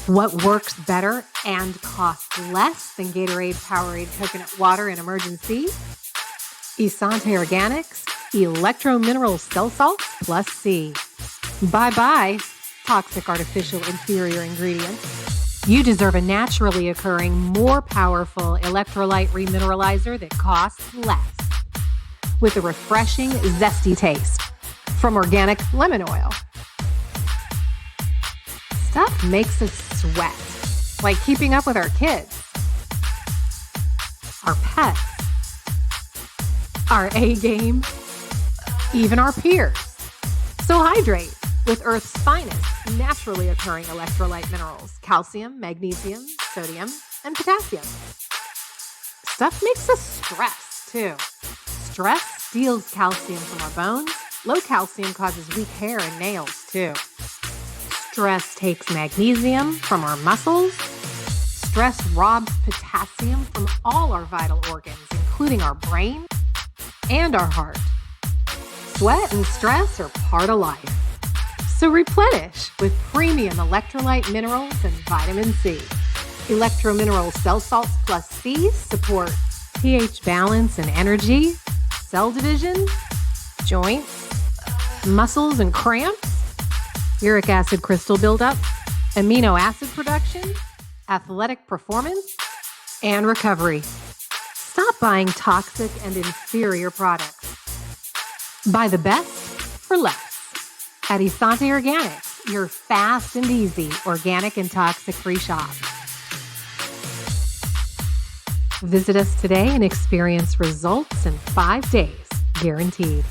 What works better and costs less than Gatorade, Powerade, coconut water, and Emergen-C? Essanté Organics Electromineral Cell Salts plus C. Bye-bye, toxic artificial inferior ingredients. You deserve a naturally occurring, more powerful electrolyte remineralizer that costs less. With a refreshing, zesty taste from organic lemon oil. Stuff makes us sweat, like keeping up with our kids, our pets, our A-game, even our peers. So hydrate with Earth's finest naturally occurring electrolyte minerals: calcium, magnesium, sodium, and potassium. Stuff makes us stress, too. Stress steals calcium from our bones. Low calcium causes weak hair and nails, too. Stress takes magnesium from our muscles. Stress robs potassium from all our vital organs, including our brain and our heart. Sweat and stress are part of life. So replenish with premium electrolyte minerals and vitamin C. Electromineral Cell Salts plus C support pH balance and energy, cell division, joints, muscles and cramps, uric acid crystal buildup, amino acid production, athletic performance, and recovery. Stop buying toxic and inferior products. Buy the best for less. At Essanté Organics, your fast and easy organic and toxic-free shop. Visit us today and experience results in 5 days, guaranteed.